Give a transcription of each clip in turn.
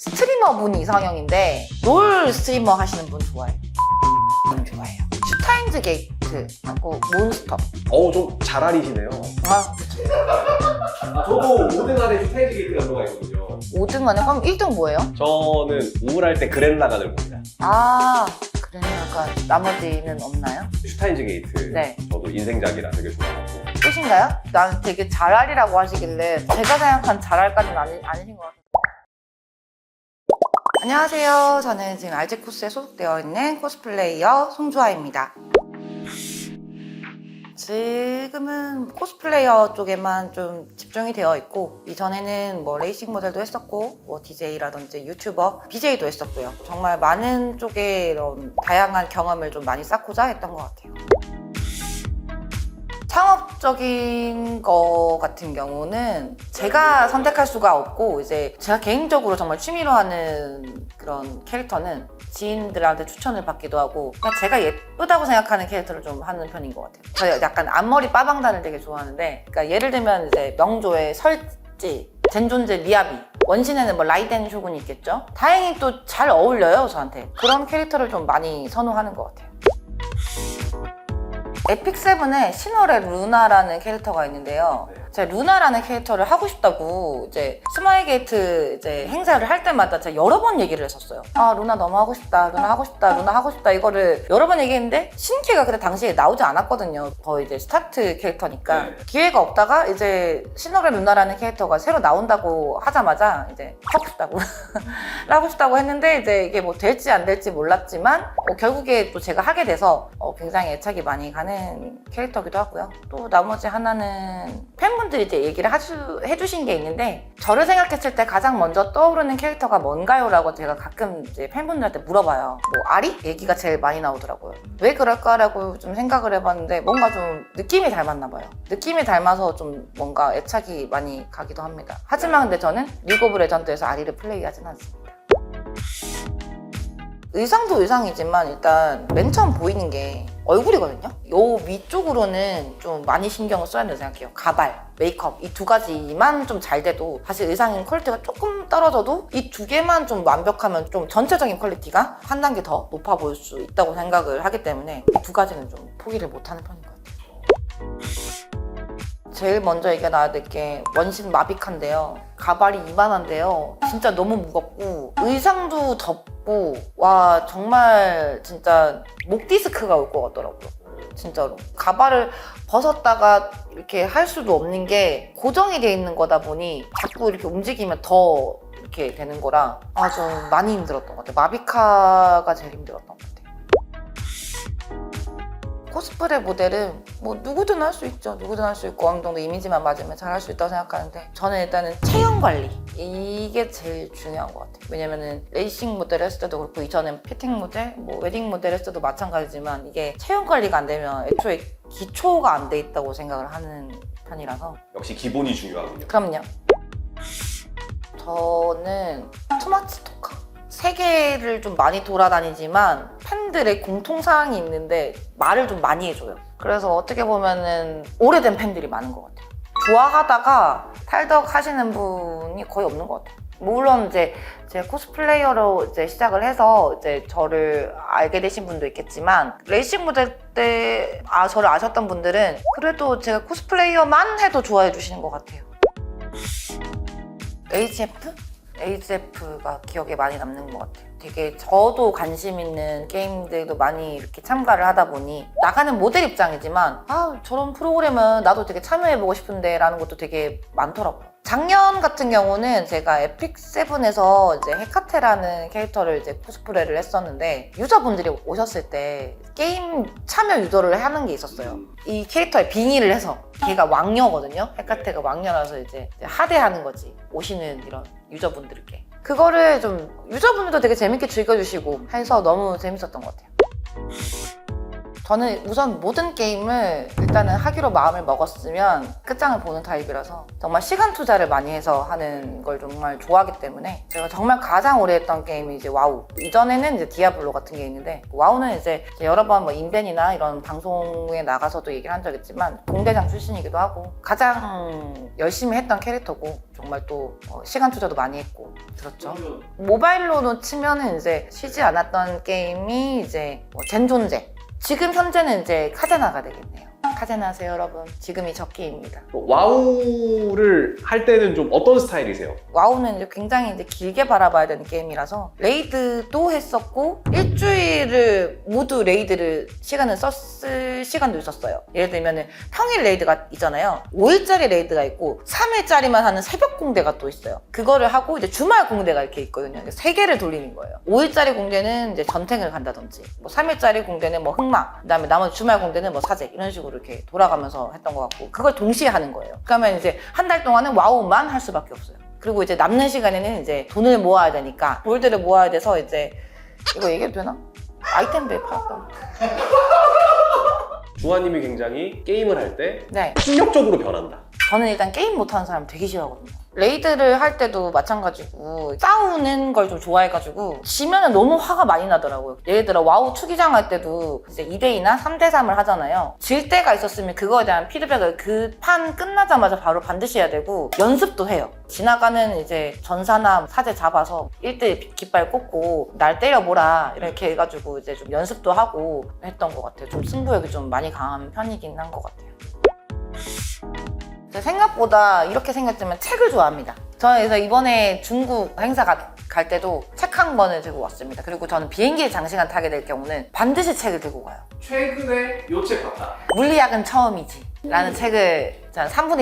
스트리머 분이 이상형인데 롤 스트리머 하시는 분 좋아해요. 좋아해요. 슈타인즈 게이트하고 몬스터. 좀 잘 알이시네요. 저도 5등 안에 슈타인즈 게이트 연도가 있거든요. 5등 안에 그럼 1등 뭐예요? 저는 우울할 때 그랜라간을 봅니다. 그래 약간 나머지는 없나요? 슈타인즈 게이트 네. 저도 인생작이라 되게 좋아하고. 끝인가요? 나는 되게 잘알이라고 하시길래 제가 생각한 잘알까지는 아니신 것 같아요. 안녕하세요. 저는 지금 RG 코스에 소속되어 있는 코스플레이어 송주아입니다. 지금은 코스플레이어 쪽에만 좀 집중이 되어 있고, 이전에는 뭐 레이싱 모델도 했었고, 뭐 DJ라든지 유튜버, BJ도 했었고요. 정말 많은 쪽에 이런 다양한 경험을 좀 많이 쌓고자 했던 것 같아요. 창업적인 거 같은 경우는 제가 선택할 수가 없고, 이제 제가 개인적으로 정말 취미로 하는 그런 캐릭터는 지인들한테 추천을 받기도 하고, 그냥 제가 예쁘다고 생각하는 캐릭터를 좀 하는 편인 것 같아요. 저 약간 앞머리 빠방단을 되게 좋아하는데, 그러니까 예를 들면 이제 명조의 설지, 젠존제 미야비, 원신에는 뭐 라이덴 쇼군이 있겠죠? 다행히 또 잘 어울려요, 저한테. 그런 캐릭터를 좀 많이 선호하는 것 같아요. 에픽7에 신월의 루나라는 캐릭터가 있는데요. 제가 루나라는 캐릭터를 하고 싶다고 이제 스마일 게이트 이제 행사를 할 때마다 제가 여러 번 얘기를 했었어요. 루나 너무 하고 싶다, 루나 하고 싶다, 루나 하고 싶다, 이거를 여러 번 얘기했는데 신캐가 그때 당시에 나오지 않았거든요. 거의 이제 스타트 캐릭터니까. 기회가 없다가 이제 신월의 루나라는 캐릭터가 새로 나온다고 하자마자 이제 하고 싶다고 하고 싶다고 했는데, 이제 이게 뭐 될지 안 될지 몰랐지만 결국에 또 제가 하게 돼서 굉장히 애착이 많이 가는 캐릭터기도 하고요. 또 나머지 하나는 팬분들이 이제 얘기를 해주신 게 있는데, 저를 생각했을 때 가장 먼저 떠오르는 캐릭터가 뭔가요? 라고 제가 가끔 이제 팬분들한테 물어봐요. 뭐 아리? 얘기가 제일 많이 나오더라고요. 왜 그럴까라고 좀 생각을 해봤는데, 뭔가 좀 느낌이 닮았나 봐요. 느낌이 닮아서 좀 뭔가 애착이 많이 가기도 합니다. 하지만 근데 저는 리그 오브 레전드에서 아리를 플레이하진 않습니다. 의상도 의상이지만 일단 맨 처음 보이는 게 얼굴이거든요. 요 위쪽으로는 좀 많이 신경을 써야 된다고 생각해요. 가발, 메이크업 이 두 가지만 좀 잘 돼도, 사실 의상 퀄리티가 조금 떨어져도 이 두 개만 좀 완벽하면 좀 전체적인 퀄리티가 한 단계 더 높아 보일 수 있다고 생각을 하기 때문에 이 두 가지는 좀 포기를 못하는 편인 것 같아요. 제일 먼저 얘기가 나와야 될 게 원신 마비카인데요. 가발이 이만한데요. 진짜 너무 무겁고 의상도 덥고, 와 정말 진짜 목 디스크가 올 것 같더라고요. 진짜로. 가발을 벗었다가 이렇게 할 수도 없는 게 고정이 돼 있는 거다 보니 자꾸 이렇게 움직이면 더 이렇게 되는 거라 좀 많이 힘들었던 것 같아요. 마비카가 제일 힘들었던 것 같아요. 코스프레 모델은 뭐 누구든 할 수 있죠. 누구든 할 수 있고 어느 정도 이미지만 맞으면 잘 할 수 있다고 생각하는데, 저는 일단은 체형 관리, 이게 제일 중요한 것 같아요. 왜냐면은 레이싱 모델 했을 때도 그렇고, 이전엔 피팅 모델, 뭐 웨딩 모델 했을 때도 마찬가지지만, 이게 체형 관리가 안 되면 애초에 기초가 안 돼 있다고 생각을 하는 편이라서. 역시 기본이 중요하군요. 그럼요. 저는 투마치 토커. 세계를 좀 많이 돌아다니지만 팬들의 공통사항이 있는데 말을 좀 많이 해줘요. 그래서 어떻게 보면은 오래된 팬들이 많은 것 같아요. 좋아하다가 탈덕 하시는 분이 거의 없는 것 같아요. 물론 이제 제가 코스플레이어로 이제 시작을 해서 이제 저를 알게 되신 분도 있겠지만, 레이싱 모델 때 저를 아셨던 분들은 그래도 제가 코스플레이어만 해도 좋아해 주시는 것 같아요. AGF가 기억에 많이 남는 것 같아요. 되게 저도 관심 있는 게임들도 많이 이렇게 참가를 하다 보니, 나가는 모델 입장이지만 저런 프로그램은 나도 되게 참여해보고 싶은데 라는 것도 되게 많더라고요. 작년 같은 경우는 제가 에픽7에서 이제 헤카테라는 캐릭터를 이제 코스프레를 했었는데, 유저분들이 오셨을 때 게임 참여 유도를 하는 게 있었어요. 이 캐릭터에 빙의를 해서, 걔가 왕녀거든요. 헤카테가 왕녀라서 이제 하대하는 거지, 오시는 이런 유저분들께. 그거를 좀 유저분들도 되게 재밌게 즐겨주시고 해서 너무 재밌었던 것 같아요. 저는 우선 모든 게임을 일단은 하기로 마음을 먹었으면 끝장을 보는 타입이라서 정말 시간 투자를 많이 해서 하는 걸 정말 좋아하기 때문에 제가 정말 가장 오래 했던 게임이 이제 와우. 이전에는 이제 디아블로 같은 게 있는데 와우는 이제 여러 번 뭐 인벤이나 이런 방송에 나가서도 얘기를 한 적 있지만 공대장 출신이기도 하고 가장 열심히 했던 캐릭터고 정말 또 시간 투자도 많이 했고 그렇죠. 모바일로도 치면은 이제 쉬지 않았던 게임이 이제 젠존제. 지금 현재는 이제 카제나가 되겠네요. 카제나 하세요 여러분. 지금이 적기입니다. 와우를 할 때는 좀 어떤 스타일이세요? 와우는 이제 굉장히 이제 길게 바라봐야 되는 게임이라서 레이드도 했었고 일주일을 모두 레이드를 시간을 썼을 시간도 있었어요. 예를 들면은 평일 레이드가 있잖아요. 5일짜리 레이드가 있고 3일짜리만 하는 새벽 공대가 또 있어요. 그거를 하고 이제 주말 공대가 이렇게 있거든요. 3개를 돌리는 거예요. 5일짜리 공대는 이제 전탱을 간다든지 뭐 3일짜리 공대는 뭐 흑마, 그다음에 나머지 주말 공대는 뭐 사제 이런 식으로 이렇게 돌아가면서 했던 것 같고 그걸 동시에 하는 거예요. 그러면 이제 한 달 동안은 와우만 할 수밖에 없어요. 그리고 이제 남는 시간에는 이제 돈을 모아야 되니까 골드를 모아야 돼서 이제 이거 얘기해도 되나? 아이템들 팔았다. 주아님이 굉장히 게임을 할 때 네. 폭력적으로 변한다. 저는 일단 게임 못하는 사람 되게 싫어하거든요. 레이드를 할 때도 마찬가지고 싸우는 걸 좀 좋아해가지고 지면은 너무 화가 많이 나더라고요. 예를 들어 와우 투기장 할 때도 이제 2대2나 3대3을 하잖아요. 질 때가 있었으면 그거에 대한 피드백을 그 판 끝나자마자 바로 반드시 해야 되고 연습도 해요. 지나가는 이제 전사나 사제 잡아서 1대1 깃발 꽂고 날 때려보라 이렇게 해가지고 이제 좀 연습도 하고 했던 것 같아요. 좀 승부욕이 좀 많이 강한 편이긴 한 것 같아요. 생각보다 이렇게 생겼지만 책을 좋아합니다. 저는 그래서 이번에 중국 행사 갈 때도 책 한 권을 들고 왔습니다. 그리고 저는 비행기를 장시간 타게 될 경우는 반드시 책을 들고 가요. 최근에 요 책 봤다. 물리학은 처음이지 라는 책을 3분의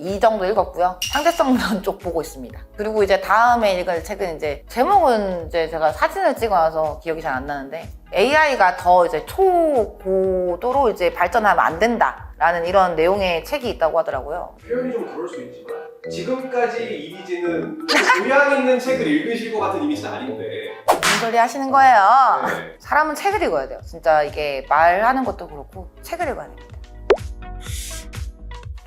2 정도 읽었고요. 상대성론 쪽 보고 있습니다. 그리고 이제 다음에 읽을 책은 이제 제목은 이제 제가 사진을 찍어놔서 기억이 잘 안 나는데 AI가 더 이제 초고도로 이제 발전하면 안 된다라는 이런 내용의 책이 있다고 하더라고요. 표현이 좀 그럴 수 있지만 지금까지 이미지는 교양 있는 책을 읽으실 것 같은 이미지는 아닌데. 무슨 소리 하시는 거예요? 네. 사람은 책을 읽어야 돼요. 진짜 이게 말하는 것도 그렇고 책을 읽어야 됩니다.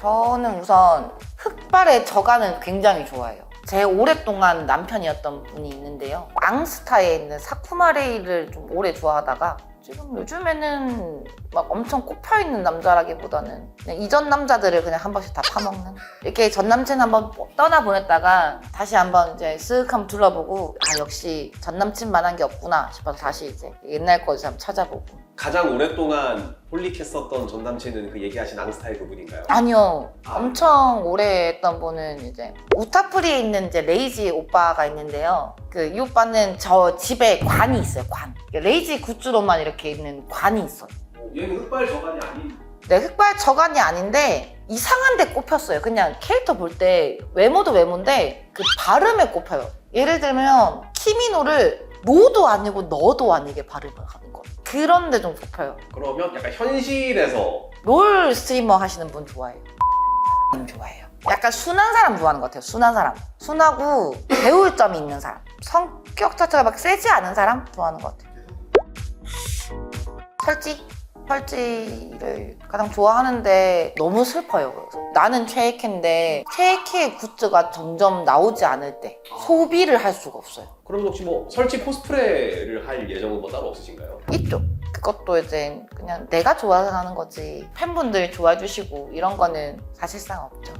저는 우선 흑발의 저가는 굉장히 좋아해요. 제 오랫동안 남편이었던 분이 있는데요. 앙스타에 있는 사쿠마레이를 좀 오래 좋아하다가 지금 요즘에는 막 엄청 꼽혀있는 남자라기보다는 그냥 이전 남자들을 그냥 한 번씩 다 파먹는 이렇게 전 남친 한번 떠나보냈다가 다시 한번 이제 쓱 한번 둘러보고 아 역시 전 남친만한 게 없구나 싶어서 다시 이제 옛날 거 이제 한번 찾아보고. 가장 오랫동안 홀릭했었던 전 남친은 그 얘기하신 앙스타일 그분인가요? 아니요. 엄청 오래 했던 분은 이제 우타프리에 있는 이제 레이지 오빠가 있는데요. 그 이 오빠는 저 집에 관이 있어요. 관. 레이지 굿즈로만 이렇게 있는 관이 있어요. 얘는 흑발 저간이 아닌. 네, 흑발 저간이 아닌데 이상한 데 꼽혔어요. 그냥 캐릭터 볼 때 외모도 외모인데 그 발음에 꼽혀요. 예를 들면 키미노를 노도 아니고 너도 아니게 발음을 하는 거. 그런 데 좀 꼽혀요. 그러면 약간 현실에서 롤 스트리머 하시는 분 좋아해요. 좋아해요. 약간 순한 사람 좋아하는 것 같아요. 순한 사람. 순하고 배울 점이 있는 사람. 성격 자체가 막 세지 않은 사람 좋아하는 것 같아요. 설지를 가장 좋아하는데 너무 슬퍼요. 그래서 나는 최애캐인데 최애캐의 굿즈가 점점 나오지 않을 때 소비를 할 수가 없어요. 그럼 혹시 뭐 설치 코스프레를 할 예정은 뭐 따로 없으신가요? 있죠. 그것도 이제 그냥 내가 좋아서 하는 거지 팬분들 좋아해 주시고 이런 거는 사실상 없죠.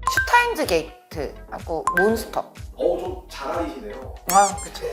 슈타인즈 게이트 하고 몬스터. 좀 잘 알리시네요. 아 그쵸.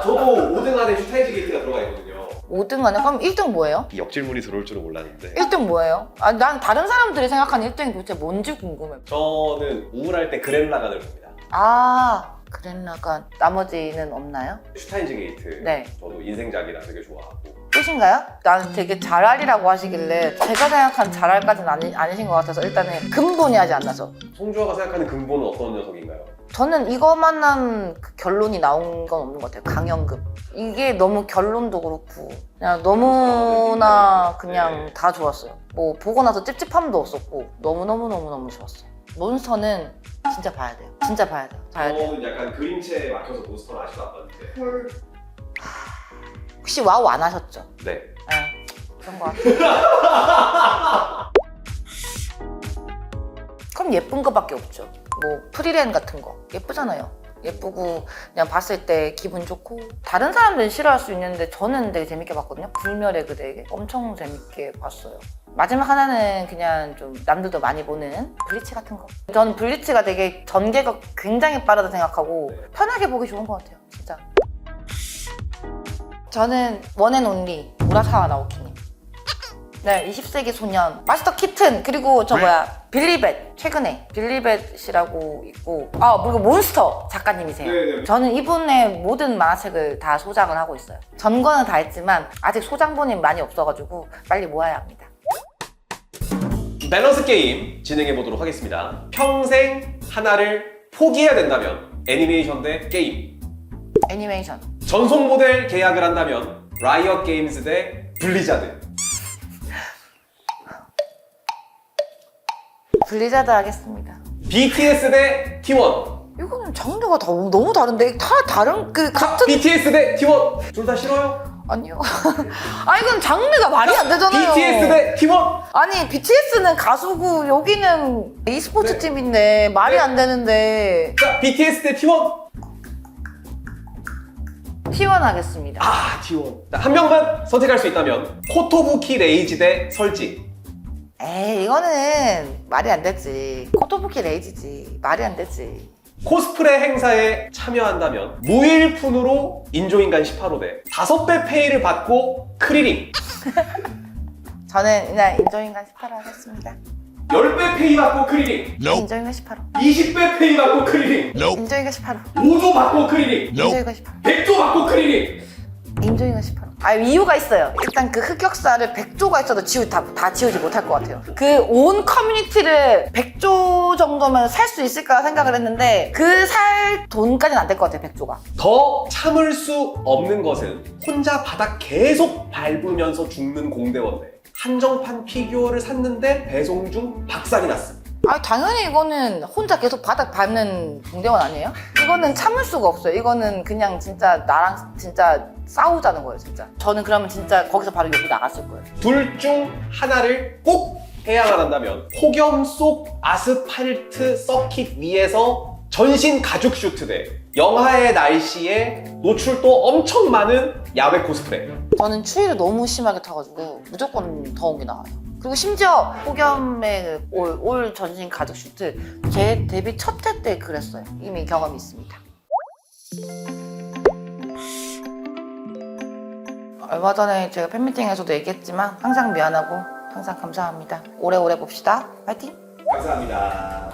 저도 5등 안에 슈타이즈 게이트가 들어가 있거든요. 5등 안에 그럼 1등 뭐예요? 이 역질문이 들어올 줄은 몰랐는데. 1등 뭐예요? 아, 난 다른 사람들이 생각하는 1등이 도대체 뭔지 궁금해. 저는 우울할 때 그랜라간을 봅니다. 아 그랬나가 나머지는 없나요? 슈타인즈 게이트. 네. 저도 인생작이라 되게 좋아하고. 끝인가요? 나는 되게 잘알이라고 하시길래 제가 생각한 잘알까지는 아니신 것 같아서 일단은 근본이 하지 않나서 송주아가 생각하는 근본은 어떤 녀석인가요? 저는 이거만한 그 결론이 나온 건 없는 것 같아요. 강연급. 이게 너무 결론도 그렇고 그냥 너무나 그냥 다 좋았어요. 뭐 보고 나서 찝찝함도 없었고 너무너무 좋았어요. 몬스터는 진짜 봐야 돼요. 진짜 봐야 돼요. 저는 약간 그림체에 막혀서 몬스터를 아직도 안 봤는데. 혹시 와우 안 하셨죠? 네. 그런 것 같아요. 그럼 예쁜 거밖에 없죠. 뭐 프리랜 같은 거 예쁘잖아요. 예쁘고 그냥 봤을 때 기분 좋고 다른 사람들은 싫어할 수 있는데 저는 되게 재밌게 봤거든요. 불멸의 그대에게 엄청 재밌게 봤어요. 마지막 하나는 그냥 좀 남들도 많이 보는 블리치 같은 거. 저는 블리치가 되게 전개가 굉장히 빠르다 생각하고 편하게 보기 좋은 것 같아요. 진짜. 저는 원앤온리 무라사와 나오키님. 네, 20세기 소년, 마스터 키튼, 그리고 저 빌리벳, 최근에 빌리벳이라고 있고, 그리고 몬스터 작가님이세요. 네네. 저는 이분의 모든 만화책을 다 소장을 하고 있어요. 전권은 다 했지만 아직 소장본이 많이 없어가지고 빨리 모아야 합니다. 밸런스 게임 진행해 보도록 하겠습니다. 평생 하나를 포기해야 된다면 애니메이션 대 게임. 애니메이션. 전속 모델 계약을 한다면 라이엇 게임즈 대 블리자드. 블리자드 하겠습니다. BTS 대 T1. 이거는 장르가 다 너무 다른데 다 다른 같은 BTS 대 T1. 둘 다 싫어요? 아니요. 이건 장르가 말이 안 되잖아요. BTS 대 T1. 아니 BTS는 가수고 여기는 e스포츠 네. 팀인데 말이 네. 안 되는데 자, BTS 대 T1. T1 하겠습니다. T1. 한 명만 선택할 수 있다면 코토부키 레이지 대 설지. 에이 이거는 말이 안 되지. 코토부키 레이지지. 말이 안 되지. 코스프레 행사에 참여한다면 무일푼으로 인조인간 18호 대 5배 페이를 받고 크리링. 저는 그냥 인조인간 18호 하겠습니다. 10배 페이 받고 크리링. 인조인간 18호. 20배 페이 받고 크리링. 인조인간 18호. 5조 받고 크리링. 인조인간 18호. 100조 받고 크리링. 인조인간 18호. 이유가 있어요. 일단 그 흑역사를 100조가 있어도 다 지우지 못할 것 같아요. 그 온 커뮤니티를 100조 정도면 살 수 있을까 생각을 했는데 그 살 돈까지는 안 될 것 같아요. 100조가. 더 참을 수 없는 것은 혼자 바닥 계속 밟으면서 죽는 공대원대. 한정판 피규어를 샀는데 배송 중 박살이 났습니다. 당연히 이거는 혼자 계속 바닥 밟는 공대원 아니에요? 이거는 참을 수가 없어요. 이거는 그냥 진짜 나랑 진짜 싸우자는 거예요, 진짜. 저는 그러면 진짜 거기서 바로 여기 나갔을 거예요. 둘 중 하나를 꼭 해야만 한다면 폭염 속 아스팔트 서킷 위에서 전신 가죽 슈트 대 영하의 날씨에 노출도 엄청 많은 야외 코스프레. 저는 추위를 너무 심하게 타가지고 무조건 더운 게 나아요. 그리고 심지어 폭염에 올 전신 가죽 슈트 제 데뷔 첫 회 때 그랬어요. 이미 경험이 있습니다. 얼마 전에 제가 팬미팅에서도 얘기했지만 항상 미안하고 항상 감사합니다. 오래오래 봅시다. 파이팅! 감사합니다.